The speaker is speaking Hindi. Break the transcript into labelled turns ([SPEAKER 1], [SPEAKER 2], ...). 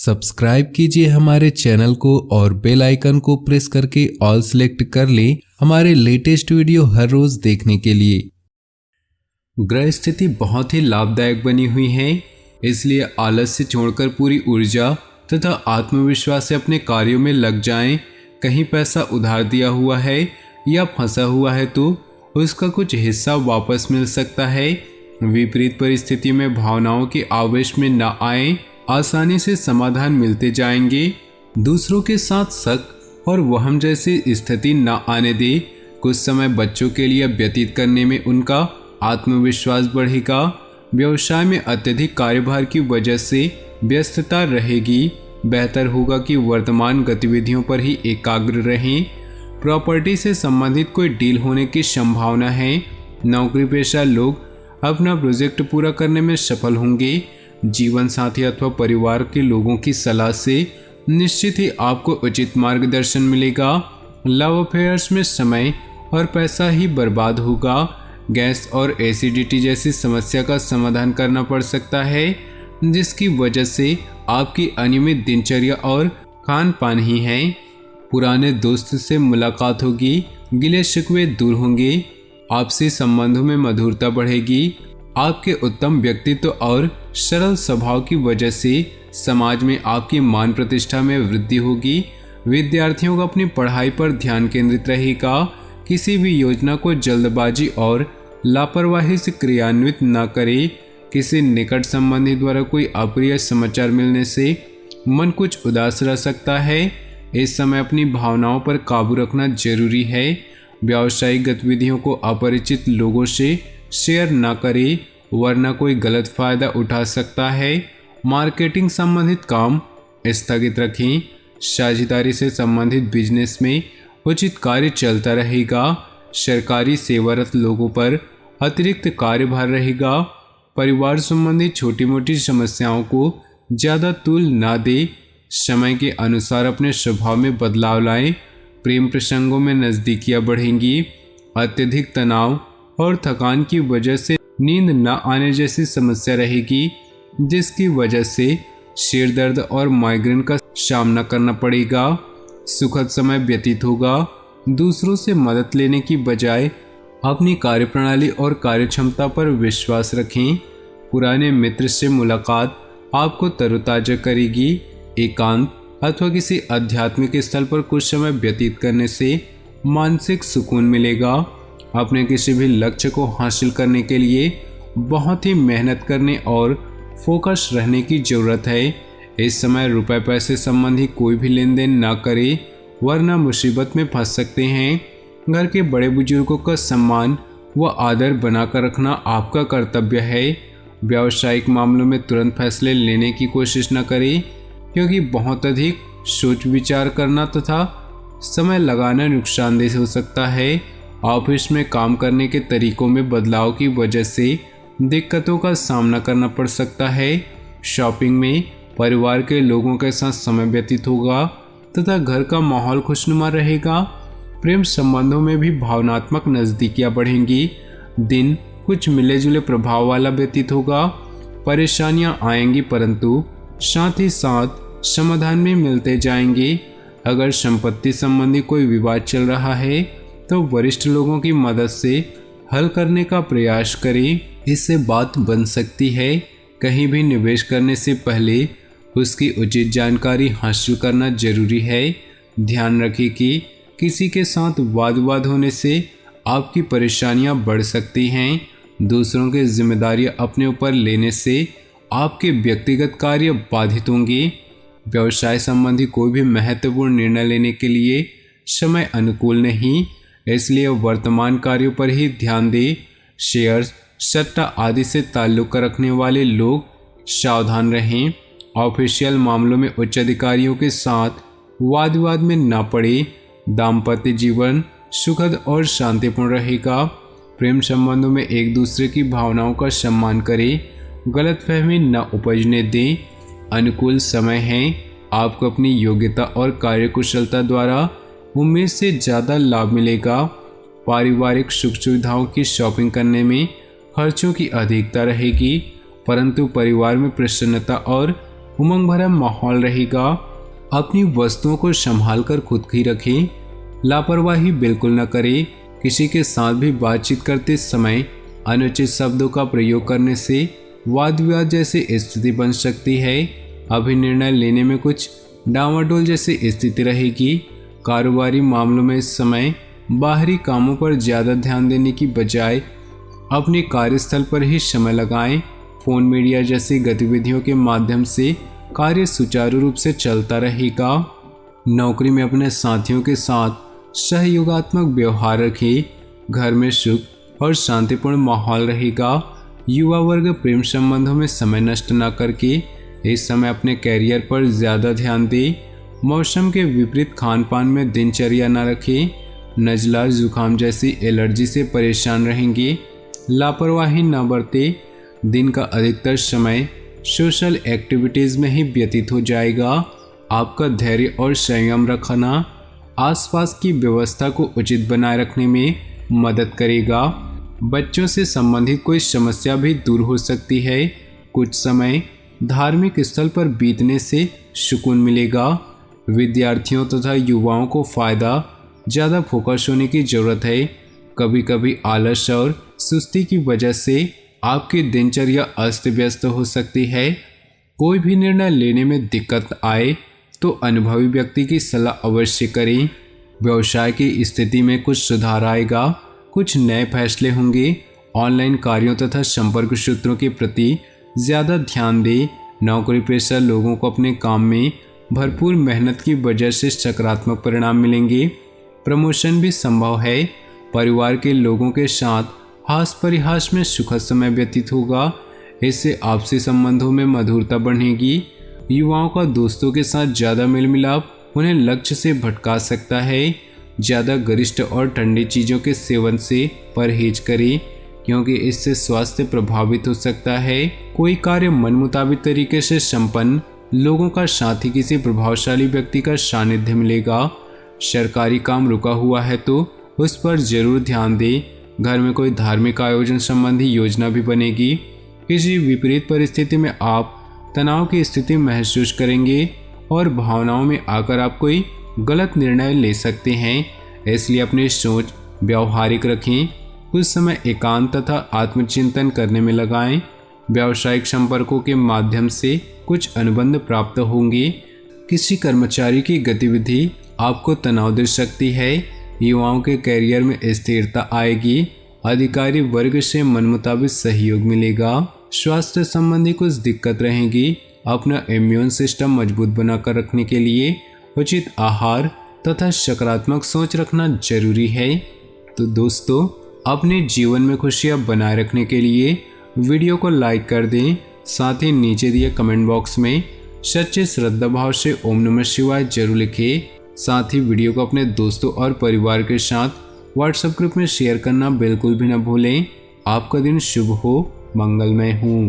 [SPEAKER 1] सब्सक्राइब कीजिए हमारे चैनल को और बेल आइकन को प्रेस करके ऑल सेलेक्ट कर लें हमारे लेटेस्ट वीडियो हर रोज देखने के लिए। ग्रह स्थिति बहुत ही लाभदायक बनी हुई है, इसलिए आलस्य छोड़कर पूरी ऊर्जा तथा आत्मविश्वास से अपने कार्यों में लग जाएं। कहीं पैसा उधार दिया हुआ है या फंसा हुआ है तो उसका कुछ हिस्सा वापस मिल सकता है। विपरीत परिस्थिति में भावनाओं के आवेश में न आए, आसानी से समाधान मिलते जाएंगे। दूसरों के साथ शक और वहम जैसी स्थिति न आने दे। कुछ समय बच्चों के लिए व्यतीत करने में उनका आत्मविश्वास बढ़ेगा। व्यवसाय में अत्यधिक कार्यभार की वजह से व्यस्तता रहेगी। बेहतर होगा कि वर्तमान गतिविधियों पर ही एकाग्र रहें। प्रॉपर्टी से संबंधित कोई डील होने की संभावना है। नौकरी पेशा लोग अपना प्रोजेक्ट पूरा करने में सफल होंगे। जीवन साथी अथवा परिवार के लोगों की सलाह से निश्चित ही आपको उचित मार्गदर्शन मिलेगा। लव अफेयर्स में समय और पैसा ही बर्बाद होगा। गैस और एसिडिटी जैसी समस्या का समाधान करना पड़ सकता है, जिसकी वजह से आपकी अनियमित दिनचर्या और खान पान ही है। पुराने दोस्त से मुलाकात होगी, गिले शिकवे दूर होंगे। आपसी संबंधों में मधुरता बढ़ेगी। आपके उत्तम व्यक्तित्व और सरल स्वभाव की वजह से समाज में आपकी मान प्रतिष्ठा में वृद्धि होगी। विद्यार्थियों को अपनी पढ़ाई पर ध्यान केंद्रित रहेगा। किसी भी योजना को जल्दबाजी और लापरवाही से क्रियान्वित न करें। किसी निकट संबंधी द्वारा कोई अप्रिय समाचार मिलने से मन कुछ उदास रह सकता है। इस समय अपनी भावनाओं पर काबू रखना जरूरी है। व्यावसायिक गतिविधियों को अपरिचित लोगों से शेयर न करें, वरना कोई गलत फायदा उठा सकता है। मार्केटिंग संबंधित काम स्थगित रखें। साझेदारी से संबंधित बिजनेस में उचित कार्य चलता रहेगा। सरकारी सेवारत लोगों पर अतिरिक्त कार्यभार रहेगा। परिवार संबंधी छोटी मोटी समस्याओं को ज़्यादा तूल न दें। समय के अनुसार अपने स्वभाव में बदलाव लाएं। प्रेम प्रसंगों में नज़दीकियां बढ़ेंगी। अत्यधिक तनाव और थकान की वजह से नींद न आने जैसी समस्या रहेगी, जिसकी वजह से सिर दर्द और माइग्रेन का सामना करना पड़ेगा। सुखद समय व्यतीत होगा। दूसरों से मदद लेने की बजाय अपनी कार्यप्रणाली और कार्यक्षमता पर विश्वास रखें। पुराने मित्र से मुलाकात आपको तरोताजा करेगी। एकांत अथवा किसी आध्यात्मिक स्थल पर कुछ समय व्यतीत करने से मानसिक सुकून मिलेगा। अपने किसी भी लक्ष्य को हासिल करने के लिए बहुत ही मेहनत करने और फोकस रहने की ज़रूरत है। इस समय रुपए पैसे संबंधी कोई भी लेन देन ना करें, वरना मुसीबत में फंस सकते हैं। घर के बड़े बुजुर्गों का सम्मान व आदर बनाकर रखना आपका कर्तव्य है। व्यावसायिक मामलों में तुरंत फैसले लेने की कोशिश न करें, क्योंकि बहुत अधिक सोच विचार करना तथा समय लगाना नुकसानदेह हो सकता है। ऑफिस में काम करने के तरीकों में बदलाव की वजह से दिक्कतों का सामना करना पड़ सकता है। शॉपिंग में परिवार के लोगों के साथ समय व्यतीत होगा तथा घर का माहौल खुशनुमा रहेगा। प्रेम संबंधों में भी भावनात्मक नज़दीकियां बढ़ेंगी। दिन कुछ मिले जुले प्रभाव वाला व्यतीत होगा। परेशानियां आएंगी, परंतु साथ ही साथ समाधान में मिलते जाएंगे। अगर संपत्ति संबंधी कोई विवाद चल रहा है तो वरिष्ठ लोगों की मदद से हल करने का प्रयास करें, इससे बात बन सकती है। कहीं भी निवेश करने से पहले उसकी उचित जानकारी हासिल करना जरूरी है। ध्यान रखें कि किसी के साथ वाद विवाद होने से आपकी परेशानियां बढ़ सकती हैं। दूसरों की जिम्मेदारियां अपने ऊपर लेने से आपके व्यक्तिगत कार्य बाधित होंगे। व्यवसाय संबंधी कोई भी महत्वपूर्ण निर्णय लेने के लिए समय अनुकूल नहीं, इसलिए वर्तमान कार्यों पर ही ध्यान दें। शेयर्स, सट्टा आदि से ताल्लुक रखने वाले लोग सावधान रहें। ऑफिशियल मामलों में उच्च अधिकारियों के साथ वाद विवाद में न पड़े। दाम्पत्य जीवन सुखद और शांतिपूर्ण रहेगा। प्रेम संबंधों में एक दूसरे की भावनाओं का सम्मान करें। गलतफहमी न उपजने दें। अनुकूल समय है। आपको अपनी योग्यता और कार्यकुशलता द्वारा उम्मीद से ज़्यादा लाभ मिलेगा। पारिवारिक सुख सुविधाओं की शॉपिंग करने में खर्चों की अधिकता रहेगी, परंतु परिवार में प्रसन्नता और उमंग भरा माहौल रहेगा। अपनी वस्तुओं को संभाल कर खुद ही रखें। लापरवाही बिल्कुल न करें। किसी के साथ भी बातचीत करते समय अनुचित शब्दों का प्रयोग करने से वाद विवाद जैसी स्थिति बन सकती है। अभी निर्णय लेने में कुछ डामाडोल जैसी स्थिति रहेगी। कारोबारी मामलों में इस समय बाहरी कामों पर ज़्यादा ध्यान देने की बजाय अपने कार्यस्थल पर ही समय लगाएं। फोन मीडिया जैसी गतिविधियों के माध्यम से कार्य सुचारू रूप से चलता रहेगा। नौकरी में अपने साथियों के साथ सहयोगात्मक व्यवहार रखें। घर में सुख और शांतिपूर्ण माहौल रहेगा। युवा वर्ग प्रेम संबंधों में समय नष्ट न करके इस समय अपने कैरियर पर ज़्यादा ध्यान दे। मौसम के विपरीत खान पान में दिनचर्या न रखें। नज़ला जुकाम जैसी एलर्जी से परेशान रहेंगे। लापरवाही न बरते। दिन का अधिकतर समय सोशल एक्टिविटीज़ में ही व्यतीत हो जाएगा। आपका धैर्य और संयम रखना आसपास की व्यवस्था को उचित बनाए रखने में मदद करेगा। बच्चों से संबंधित कोई समस्या भी दूर हो सकती है। कुछ समय धार्मिक स्थल पर बीतने से सुकून मिलेगा। विद्यार्थियों तथा युवाओं को फ़ायदा ज़्यादा फोकस होने की ज़रूरत है। कभी कभी आलस और सुस्ती की वजह से आपकी दिनचर्या अस्त व्यस्त हो सकती है। कोई भी निर्णय लेने में दिक्कत आए तो अनुभवी व्यक्ति की सलाह अवश्य करें। व्यवसाय की स्थिति में कुछ सुधार आएगा। कुछ नए फैसले होंगे। ऑनलाइन कार्यों तथा संपर्क सूत्रों के प्रति ज़्यादा ध्यान दें। नौकरी पेशा लोगों को अपने काम में भरपूर मेहनत की वजह से सकारात्मक परिणाम मिलेंगे। प्रमोशन भी संभव है। परिवार के लोगों के साथ हास परिहास में सुखद समय व्यतीत होगा। इससे आपसी संबंधों में मधुरता बढ़ेगी। युवाओं का दोस्तों के साथ ज़्यादा मेल मिलाप उन्हें लक्ष्य से भटका सकता है। ज़्यादा गरिष्ठ और ठंडी चीज़ों के सेवन से परहेज करें, क्योंकि इससे स्वास्थ्य प्रभावित हो सकता है। कोई कार्य मन मुताबिक तरीके से संपन्न लोगों का साथ ही किसी प्रभावशाली व्यक्ति का सानिध्य मिलेगा। सरकारी काम रुका हुआ है तो उस पर जरूर ध्यान दें। घर में कोई धार्मिक आयोजन संबंधी योजना भी बनेगी। किसी विपरीत परिस्थिति में आप तनाव की स्थिति महसूस करेंगे और भावनाओं में आकर आप कोई गलत निर्णय ले सकते हैं। इसलिए अपनी सोच व्यावहारिक रखें। कुछ समय एकांत तथा आत्मचिंतन करने में लगाएं। व्यावसायिक संपर्कों के माध्यम से कुछ अनुबंध प्राप्त होंगे। किसी कर्मचारी की गतिविधि आपको तनाव दे सकती है। युवाओं के करियर में स्थिरता आएगी। अधिकारी वर्ग से मनमुताबिक सहयोग मिलेगा। स्वास्थ्य संबंधी कुछ दिक्कत रहेगी। अपना इम्यून सिस्टम मजबूत बनाकर रखने के लिए उचित आहार तथा सकारात्मक सोच रखना जरूरी है। तो दोस्तों, अपने जीवन में खुशियां बनाए रखने के लिए वीडियो को लाइक कर दें। साथ ही नीचे दिए कमेंट बॉक्स में सच्चे श्रद्धा भाव से ओम नमः शिवाय जरूर लिखें। साथ ही वीडियो को अपने दोस्तों और परिवार के साथ व्हाट्सएप ग्रुप में शेयर करना बिल्कुल भी न भूलें। आपका दिन शुभ हो, मंगलमय हो।